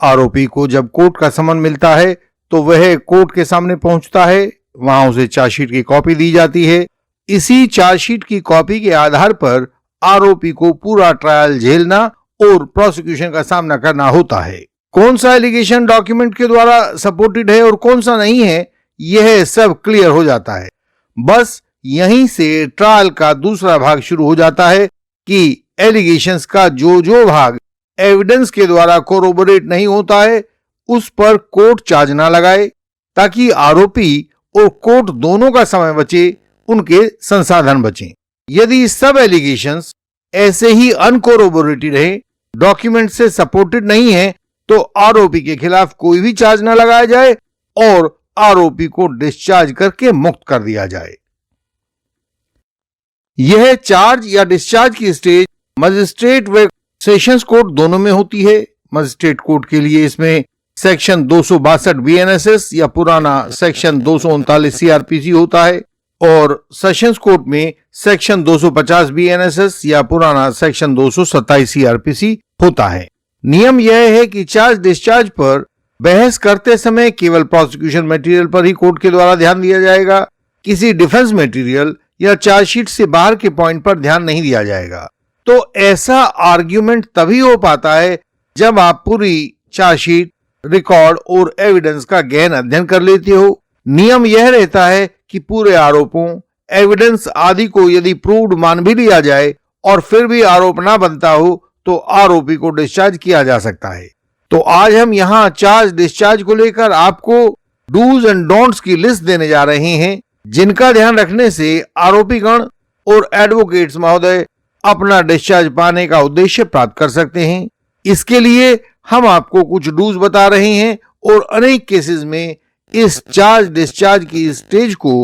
आरोपी को जब कोर्ट का समन मिलता है तो वह कोर्ट के सामने पहुंचता है, वहां उसे चार्जशीट की कॉपी दी जाती है। इसी चार्जशीट की कॉपी के आधार पर आरोपी को पूरा ट्रायल झेलना और प्रोसिक्यूशन का सामना करना होता है। कौन सा एलिगेशन डॉक्यूमेंट के द्वारा सपोर्टेड है और कौन सा नहीं है, यह सब क्लियर हो जाता है। बस यहीं से ट्रायल का दूसरा भाग शुरू हो जाता है कि एलिगेशंस का जो भाग एविडेंस के द्वारा कोरोबोरेट नहीं होता है उस पर कोर्ट चार्ज ना लगाए, ताकि आरोपी और कोर्ट दोनों का समय बचे, उनके संसाधन बचें। यदि सब एलिगेशंस ऐसे ही अनकोरोबोरेटेड रहे, डॉक्यूमेंट से सपोर्टेड नहीं है, तो आरोपी के खिलाफ कोई भी चार्ज ना लगाया जाए और आरोपी को डिस्चार्ज करके मुक्त कर दिया जाए। यह चार्ज या डिस्चार्ज की स्टेज मजिस्ट्रेट व सेशंस कोर्ट दोनों में होती है। मजिस्ट्रेट कोर्ट के लिए इसमें सेक्शन 262 बीएनएसएस या पुराना सेक्शन 239 सीआरपीसी होता है और सेशंस कोर्ट में सेक्शन 250 बीएनएसएस या पुराना सेक्शन 227 सीआरपीसी होता है। नियम यह है कि चार्ज डिस्चार्ज पर बहस करते समय केवल प्रोसिक्यूशन मटेरियल पर ही कोर्ट के द्वारा ध्यान दिया जाएगा। किसी डिफेंस मटेरियल या चार्जशीट से बाहर के पॉइंट पर ध्यान नहीं दिया जाएगा। तो ऐसा आर्ग्यूमेंट तभी हो पाता है जब आप पूरी चार्जशीट, रिकॉर्ड और एविडेंस का गहन अध्ययन कर लेते हो। नियम यह रहता है कि पूरे आरोपों, एविडेंस आदि को यदि प्रूव्ड मान भी लिया जाए और फिर भी आरोप ना बनता हो तो आरोपी को डिस्चार्ज किया जा सकता है। तो आज हम यहाँ चार्ज डिस्चार्ज को लेकर आपको डूज एंड डोंट्स की लिस्ट देने जा रहे हैं, जिनका ध्यान रखने से आरोपीगण और एडवोकेट्स महोदय अपना डिस्चार्ज पाने का उद्देश्य प्राप्त कर सकते हैं। इसके लिए हम आपको कुछ डूज बता रहे हैं और अनेक केसेस में इस चार्ज डिस्चार्ज की स्टेज को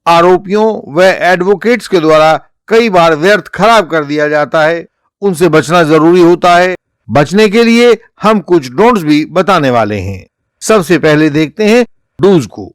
आरोपियों व एडवोकेट्स के द्वारा कई बार व्यर्थ खराब कर दिया जाता है। उनसे बचना जरूरी होता है। बचने के लिए हम कुछ डोंट्स भी बताने वाले हैं। सबसे पहले देखते हैं डूज को।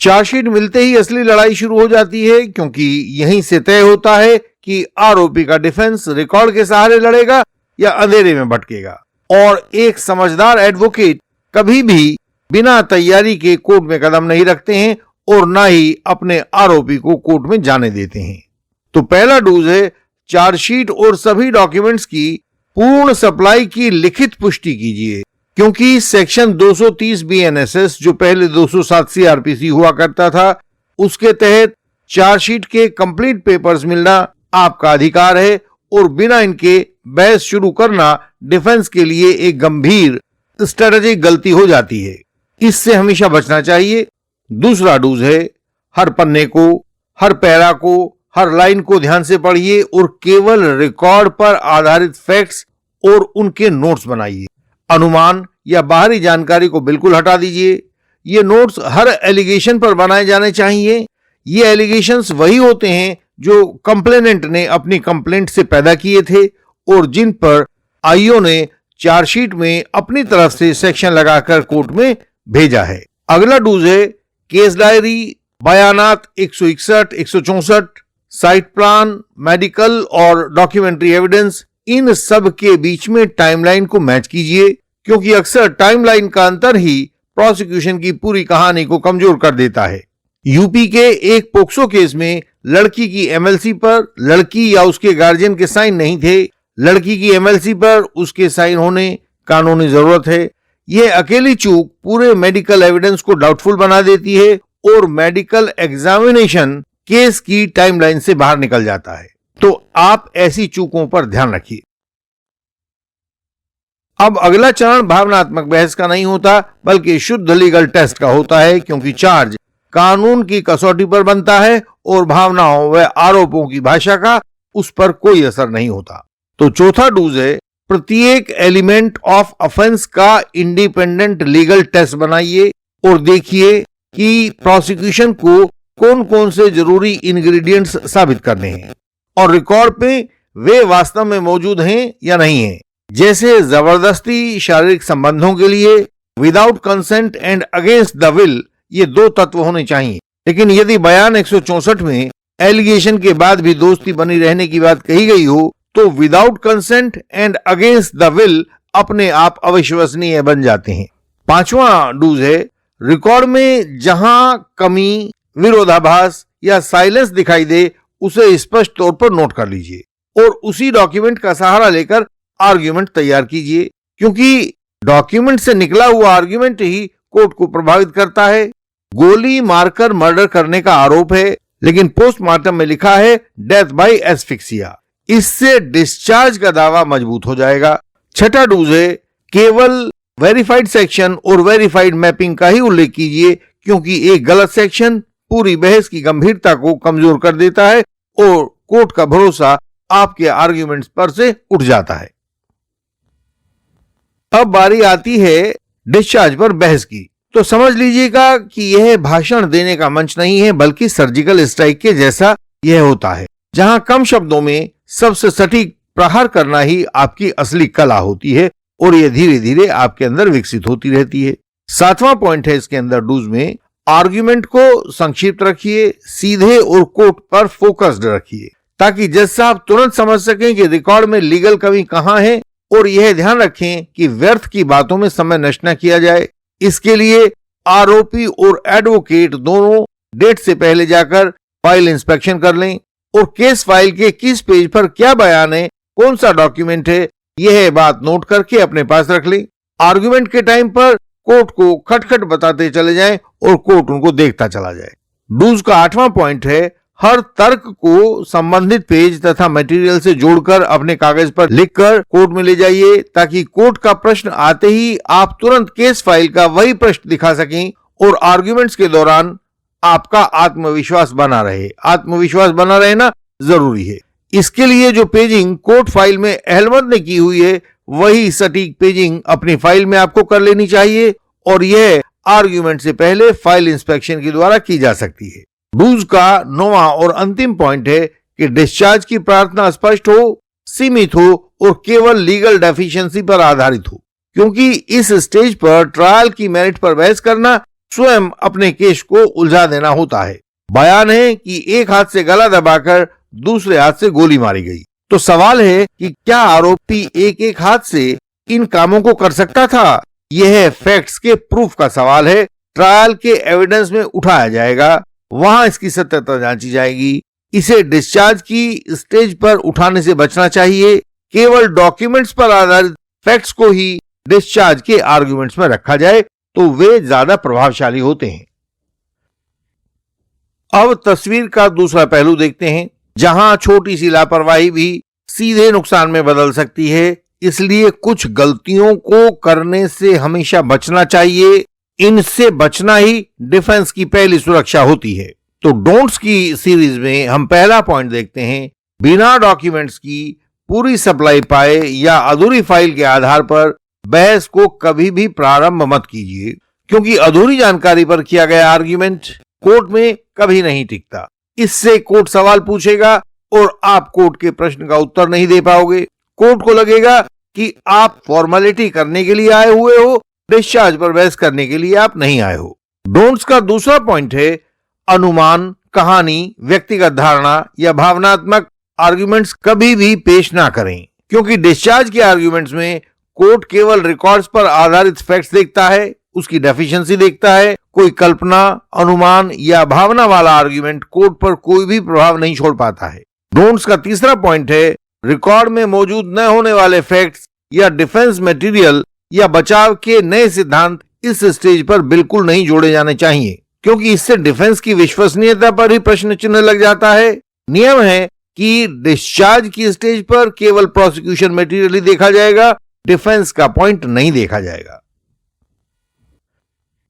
चार्जशीट मिलते ही असली लड़ाई शुरू हो जाती है, क्योंकि यहीं से तय होता है कि आरोपी का डिफेंस रिकॉर्ड के सहारे लड़ेगा या अंधेरे में भटकेगा। और एक समझदार एडवोकेट कभी भी बिना तैयारी के कोर्ट में कदम नहीं रखते हैं और ना ही अपने आरोपी को कोर्ट में जाने देते हैं। तो पहला डूज है चार्जशीट और सभी डॉक्यूमेंट्स की पूर्ण सप्लाई की लिखित पुष्टि कीजिए, क्योंकि सेक्शन 230 बीएनएसएस जो पहले 207 सीआरपीसी हुआ करता था, उसके तहत चार्जशीट के कंप्लीट पेपर्स मिलना आपका अधिकार है और बिना इनके बहस शुरू करना डिफेंस के लिए एक गंभीर स्ट्रेटेजिक गलती हो जाती है। इससे हमेशा बचना चाहिए। दूसरा डूज है हर पन्ने को, हर पैरा को, हर लाइन को ध्यान से पढ़िए और केवल रिकॉर्ड पर आधारित फैक्ट्स और उनके नोट्स बनाइए। अनुमान या बाहरी जानकारी को बिल्कुल हटा दीजिए। ये नोट्स हर एलिगेशन पर बनाए जाने चाहिए। ये एलिगेशंस वही होते हैं जो कंप्लेनेंट ने अपनी कंप्लेंट से पैदा किए थे और जिन पर आईओ ने चार्जशीट में अपनी तरफ से सेक्शन लगाकर कोर्ट में भेजा है। अगला डूज है केस डायरी, बयानात 161, 164, साइट प्लान, मेडिकल और डॉक्यूमेंट्री एविडेंस, इन सब के बीच में टाइमलाइन को मैच कीजिए, क्योंकि अक्सर टाइमलाइन का अंतर ही प्रोसिक्यूशन की पूरी कहानी को कमजोर कर देता है। यूपी के एक पोक्सो केस में लड़की की एमएलसी पर लड़की या उसके गार्जियन के साइन नहीं थे। लड़की की एमएलसी पर उसके साइन होने कानूनी जरूरत है। यह अकेली चूक पूरे मेडिकल एविडेंस को डाउटफुल बना देती है और मेडिकल एग्जामिनेशन केस की टाइमलाइन से बाहर निकल जाता है। तो आप ऐसी चूकों पर ध्यान रखिए। अब अगला चरण भावनात्मक बहस का नहीं होता, बल्कि शुद्ध लीगल टेस्ट का होता है, क्योंकि चार्ज कानून की कसौटी पर बनता है और भावनाओं व आरोपों की भाषा का उस पर कोई असर नहीं होता। तो चौथा डूज है प्रत्येक एलिमेंट ऑफ ऑफेंस का इंडिपेंडेंट लीगल टेस्ट बनाइए और देखिए कि प्रोसिक्यूशन को कौन कौन से जरूरी इंग्रेडिएंट्स साबित करने हैं और रिकॉर्ड पे वे वास्तव में मौजूद हैं या नहीं हैं। जैसे जबरदस्ती शारीरिक संबंधों के लिए without consent and against the will, ये दो तत्व होने चाहिए। लेकिन यदि बयान 164 में एलिगेशन के बाद भी दोस्ती बनी रहने की बात कही गई हो, तो without consent and against the will अपने आप अविश्वसनीय बन जाते हैं। पांचवा डूज है, रिकॉर्ड में जहां कमी, विरोधाभास या साइलेंस दिखाई दे उसे स्पष्ट तौर पर नोट कर लीजिए और उसी डॉक्यूमेंट का सहारा लेकर आर्ग्यूमेंट तैयार कीजिए, क्योंकि डॉक्यूमेंट से निकला हुआ आर्ग्यूमेंट ही कोर्ट को प्रभावित करता है। गोली मारकर मर्डर करने का आरोप है, लेकिन पोस्टमार्टम में लिखा है डेथ बाय एस्फिक्सिया। इससे डिस्चार्ज का दावा मजबूत हो जाएगा। छठा डूज है, केवल वेरीफाइड सेक्शन और वेरीफाइड मैपिंग का ही उल्लेख कीजिए, क्योंकि एक गलत सेक्शन पूरी बहस की गंभीरता को कमजोर कर देता है और कोर्ट का भरोसा आपके आर्ग्यूमेंट्स पर से उठ जाता है। अब बारी आती है डिस्चार्ज पर बहस की। तो समझ लीजिएगा कि यह भाषण देने का मंच नहीं है, बल्कि सर्जिकल स्ट्राइक के जैसा यह होता है, जहां कम शब्दों में सबसे सटीक प्रहार करना ही आपकी असली कला होती है और यह धीरे धीरे आपके अंदर विकसित होती रहती है। सातवां पॉइंट है इसके अंदर डूज में, आर्ग्यूमेंट को संक्षिप्त रखिए, सीधे और कोर्ट पर फोकस्ड रखिए, ताकि जज साहब तुरंत समझ सकें कि रिकॉर्ड में लीगल कमी कहां है, और यह ध्यान रखें कि व्यर्थ की बातों में समय नष्ट न किया जाए। इसके लिए आरोपी और एडवोकेट दोनों डेट से पहले जाकर फाइल इंस्पेक्शन कर लें और केस फाइल के किस पेज पर क्या बयान है, कौन सा डॉक्यूमेंट है, यह बात नोट करके अपने पास रख लें। आर्गुमेंट के टाइम पर कोर्ट को खटखट बताते चले जाएं और कोर्ट उनको देखता चला जाए। डूज का आठवां पॉइंट है, हर तर्क को संबंधित पेज तथा मटेरियल से जोड़कर अपने कागज पर लिखकर कोर्ट में ले जाइए, ताकि कोर्ट का प्रश्न आते ही आप तुरंत केस फाइल का वही प्रश्न दिखा सकें और आर्ग्यूमेंट्स के दौरान आपका आत्मविश्वास बना रहे। आत्मविश्वास बना रहना जरूरी है। इसके लिए जो पेजिंग कोर्ट फाइल में अहलमत ने की हुई है, वही सटीक पेजिंग अपनी फाइल में आपको कर लेनी चाहिए और यह आर्ग्यूमेंट से पहले फाइल इंस्पेक्शन के द्वारा की जा सकती है। डूज का 9वां और अंतिम पॉइंट है कि डिस्चार्ज की प्रार्थना स्पष्ट हो, सीमित हो और केवल लीगल डेफिशिएंसी पर आधारित हो, क्योंकि इस स्टेज पर ट्रायल की मेरिट पर बहस करना स्वयं अपने केस को उलझा देना होता है। बयान है कि एक हाथ से गला दबाकर दूसरे हाथ से गोली मारी गई। तो सवाल है कि क्या आरोपी एक एक हाथ से इन कामों को कर सकता था? यह फैक्ट्स के प्रूफ का सवाल है। ट्रायल के एविडेंस में उठाया जाएगा, वहां इसकी सत्यता जांची जाएगी। इसे डिस्चार्ज की स्टेज पर उठाने से बचना चाहिए। केवल डॉक्यूमेंट्स पर आधारित फैक्ट्स को ही डिस्चार्ज के आर्गुमेंट्स में रखा जाए तो वे ज्यादा प्रभावशाली होते हैं। अब तस्वीर का दूसरा पहलू देखते हैं, जहां छोटी सी लापरवाही भी सीधे नुकसान में बदल सकती है। इसलिए कुछ गलतियों को करने से हमेशा बचना चाहिए। इनसे बचना ही डिफेंस की पहली सुरक्षा होती है। तो डोंट्स की सीरीज में हम पहला पॉइंट देखते हैं, बिना डॉक्यूमेंट्स की पूरी सप्लाई पाए या अधूरी फाइल के आधार पर बहस को कभी भी प्रारंभ मत कीजिए, क्योंकि अधूरी जानकारी पर किया गया आर्ग्यूमेंट कोर्ट में कभी नहीं टिकता। इससे कोर्ट सवाल पूछेगा और आप कोर्ट के प्रश्न का उत्तर नहीं दे पाओगे। कोर्ट को लगेगा कि आप फॉर्मेलिटी करने के लिए आए हुए हो, डिस्चार्ज पर बहस करने के लिए आप नहीं आए हो। डोंट्स का दूसरा पॉइंट है, अनुमान, कहानी, व्यक्तिगत धारणा या भावनात्मक आर्ग्यूमेंट्स कभी भी पेश ना करें, क्योंकि डिस्चार्ज के आर्ग्यूमेंट्स में कोर्ट केवल रिकॉर्ड्स पर आधारित फैक्ट्स देखता है, उसकी डेफिशिएंसी देखता है। कोई कल्पना, अनुमान या भावना वाला आर्ग्यूमेंट कोर्ट पर कोई भी प्रभाव नहीं छोड़ पाता है। डोंट्स का तीसरा पॉइंट है, रिकॉर्ड में मौजूद न होने वाले फैक्ट्स या डिफेंस मटेरियल या बचाव के नए सिद्धांत इस स्टेज पर बिल्कुल नहीं जोड़े जाने चाहिए, क्योंकि इससे डिफेंस की विश्वसनीयता पर ही प्रश्न चिन्ह लग जाता है। नियम है कि डिस्चार्ज की स्टेज पर केवल प्रोसिक्यूशन मटेरियल ही देखा जाएगा, डिफेंस का पॉइंट नहीं देखा जाएगा।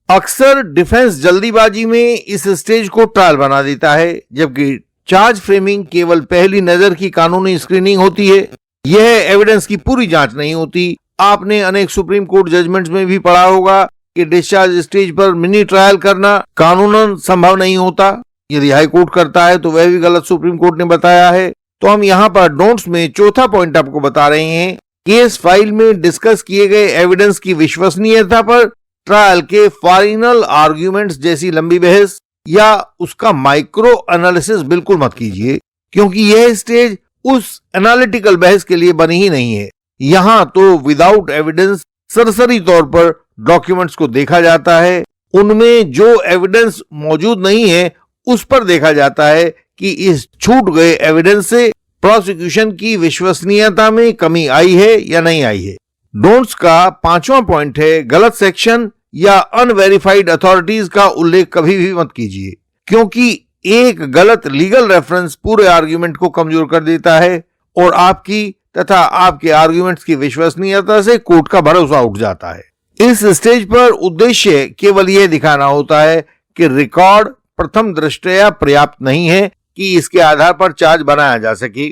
अक्सर डिफेंस जल्दीबाजी में इस स्टेज को ट्रायल बना देता है, जबकि चार्ज फ्रेमिंग केवल पहली नजर की कानूनी स्क्रीनिंग होती है। यह एविडेंस की पूरी जांच नहीं होती। आपने अनेक सुप्रीम कोर्ट जजमेंट्स में भी पढ़ा होगा कि डिस्चार्ज स्टेज पर मिनी ट्रायल करना कानूनन संभव नहीं होता। यदि हाई कोर्ट करता है तो वह भी गलत सुप्रीम कोर्ट ने बताया है। तो हम यहाँ पर डोंट्स में चौथा पॉइंट आपको बता रहे हैं, केस फाइल में डिस्कस किए गए एविडेंस की विश्वसनीयता पर ट्रायल के फाइनल आर्ग्यूमेंट्स जैसी लंबी बहस या उसका माइक्रो एनालिसिस बिल्कुल मत कीजिए, क्योंकि यह स्टेज उस एनालिटिकल बहस के लिए बनी ही नहीं है। यहां तो विदाउट एविडेंस सरसरी तौर पर डॉक्यूमेंट्स को देखा जाता है, उनमें जो एविडेंस मौजूद नहीं है उस पर देखा जाता है कि इस छूट गए एविडेंस से प्रोसिक्यूशन की विश्वसनीयता में कमी आई है या नहीं आई है। डोंट्स का 5वां पॉइंट है, गलत सेक्शन या अनवेरिफाइड अथॉरिटीज का उल्लेख कभी भी मत कीजिए, क्योंकि एक गलत लीगल रेफरेंस पूरे आर्ग्यूमेंट को कमजोर कर देता है और आपकी तथा आपके आर्ग्यूमेंट्स की विश्वसनीयता से कोर्ट का भरोसा उठ जाता है। इस स्टेज पर उद्देश्य केवल यह दिखाना होता है कि रिकॉर्ड प्रथम दृष्टया पर्याप्त नहीं है कि इसके आधार पर चार्ज बनाया जा सके।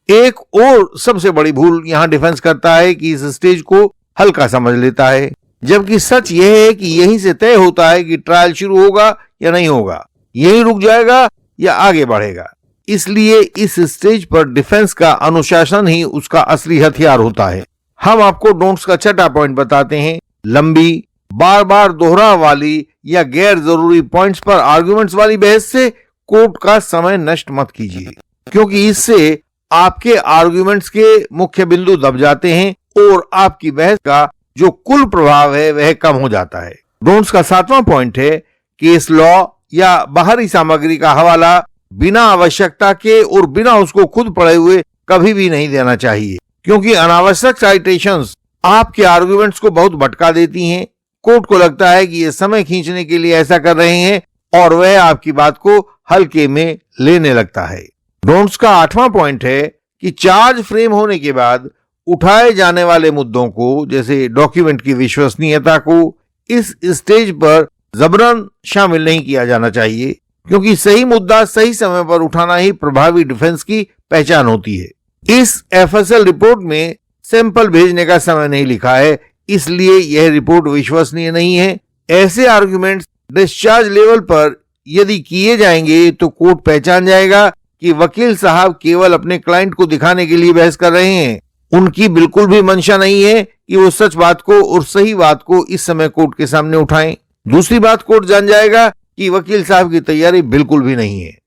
एक और सबसे बड़ी भूल यहां डिफेंस करता है कि इस स्टेज को हल्का समझ लेता है, जबकि सच यह है कि यहीं से तय होता है कि ट्रायल शुरू होगा या नहीं होगा, यहीं रुक जाएगा या आगे बढ़ेगा। इसलिए इस स्टेज पर डिफेंस का अनुशासन ही उसका असली हथियार होता है। हम आपको डोंट्स का 6वां पॉइंट बताते हैं, लंबी, बार बार दोहराव वाली या गैर जरूरी पॉइंट्स पर आर्गुमेंट्स वाली बहस से कोर्ट का समय नष्ट मत कीजिए, क्योंकि इससे आपके आर्गुमेंट्स के मुख्य बिंदु दब जाते हैं और आपकी बहस का जो कुल प्रभाव है वह कम हो जाता है। डोंट्स का 7वां पॉइंट है, केस लॉ या बाहरी सामग्री का हवाला बिना आवश्यकता के और बिना उसको खुद पढ़े हुए कभी भी नहीं देना चाहिए, क्योंकि अनावश्यक साइटेशंस आपके आर्गुमेंट्स को बहुत भटका देती हैं। कोर्ट को लगता है कि ये समय खींचने के लिए ऐसा कर रहे हैं और वह आपकी बात को हल्के में लेने लगता है। डोंट्स का 8वां पॉइंट है कि चार्ज फ्रेम होने के बाद उठाए जाने वाले मुद्दों को, जैसे डॉक्यूमेंट की विश्वसनीयता को, इस स्टेज पर जबरन शामिल नहीं किया जाना चाहिए, क्योंकि सही मुद्दा सही समय पर उठाना ही प्रभावी डिफेंस की पहचान होती है। इस एफएसएल रिपोर्ट में सैंपल भेजने का समय नहीं लिखा है, इसलिए यह रिपोर्ट विश्वसनीय नहीं है। ऐसे आर्गुमेंट्स डिस्चार्ज लेवल पर यदि किए जाएंगे तो कोर्ट पहचान जाएगा कि वकील साहब केवल अपने क्लाइंट को दिखाने के लिए बहस कर रहे हैं, उनकी बिल्कुल भी मंशा नहीं है कि वो सच बात को और सही बात को इस समय कोर्ट के सामने उठाएं। दूसरी बात, कोर्ट जान जाएगा कि वकील साहब की तैयारी बिल्कुल भी नहीं है।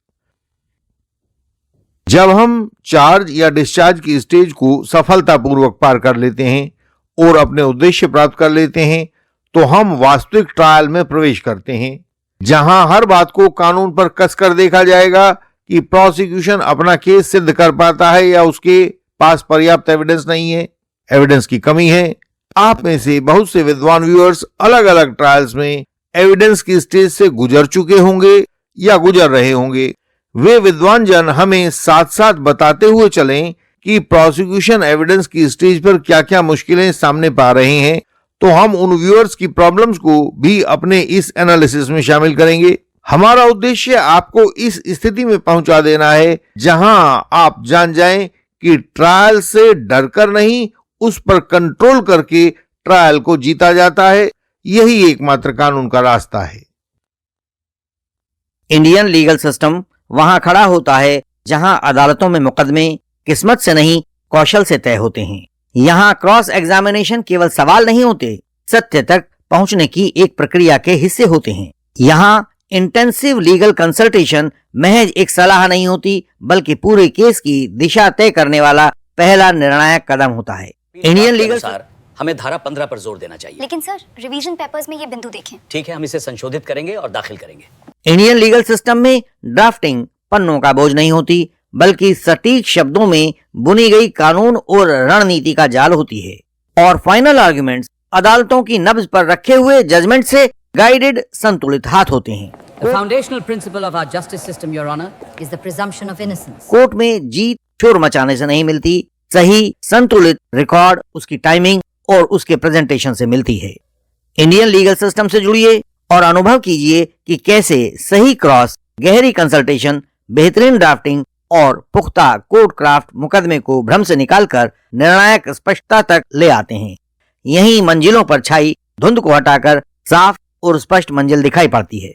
जब हम चार्ज या डिस्चार्ज की स्टेज को सफलतापूर्वक पार कर लेते हैं और अपने उद्देश्य प्राप्त कर लेते हैं, तो हम वास्तविक ट्रायल में प्रवेश करते हैं, जहां हर बात को कानून पर कसकर देखा जाएगा कि प्रोसिक्यूशन अपना केस सिद्ध कर पाता है या उसके पास पर्याप्त एविडेंस नहीं है, एविडेंस की कमी है। आप में से बहुत से विद्वान व्यूअर्स अलग अलग ट्रायल्स में एविडेंस की स्टेज से गुजर चुके होंगे या गुजर रहे होंगे। वे विद्वान जन हमें साथ साथ बताते हुए चलें कि प्रोसिक्यूशन एविडेंस की स्टेज पर क्या क्या मुश्किलें सामने पा रहे हैं, तो हम उन व्यूअर्स की प्रॉब्लम्स को भी अपने इस एनालिसिस में शामिल करेंगे। हमारा उद्देश्य आपको इस स्थिति में पहुंचा देना है जहां आप जान जाएं कि ट्रायल से डरकर नहीं, उस पर कंट्रोल करके ट्रायल को जीता जाता है। यही एकमात्र कानून का रास्ता है। इंडियन लीगल सिस्टम वहां खड़ा होता है जहां अदालतों में मुकदमे किस्मत से नहीं कौशल से तय होते हैं। यहाँ क्रॉस एग्जामिनेशन केवल सवाल नहीं होते, सत्य तक पहुंचने की एक प्रक्रिया के हिस्से होते हैं। यहाँ इंटेंसिव लीगल कंसल्टेशन महज एक सलाह नहीं होती, बल्कि पूरे केस की दिशा तय करने वाला पहला निर्णायक कदम होता है। इंडियन लीगल हमें धारा 15 पर जोर देना चाहिए। लेकिन सर, रिवीजन पेपर्स में ये बिंदु देखें। ठीक है, हम इसे संशोधित करेंगे और दाखिल करेंगे। इंडियन लीगल सिस्टम में ड्राफ्टिंग पन्नों का बोझ नहीं होती, बल्कि सटीक शब्दों में बुनी गई कानून और रणनीति का जाल होती है। और फाइनल आर्गुमेंट्स अदालतों की नब्ज पर रखे हुए जजमेंट से गाइडेड संतुलित हाथ होते हैं। The foundational principle of our justice system, Your Honor, is the presumption of innocence. Court में जीत शोर मचाने से नहीं मिलती, सही संतुलित रिकॉर्ड उसकी टाइमिंग और उसके प्रेजेंटेशन से मिलती है। इंडियन लीगल सिस्टम से जुड़िए और अनुभव कीजिए कि कैसे सही क्रॉस, गहरी कंसल्टेशन, बेहतरीन ड्राफ्टिंग और पुख्ता कोर्ट क्राफ्ट मुकदमे को भ्रम से निकालकर निर्णायक स्पष्टता तक ले आते हैं। यही मंजिलों पर छाई धुंध को हटाकर साफ और स्पष्ट मंजिल दिखाई पड़ती है।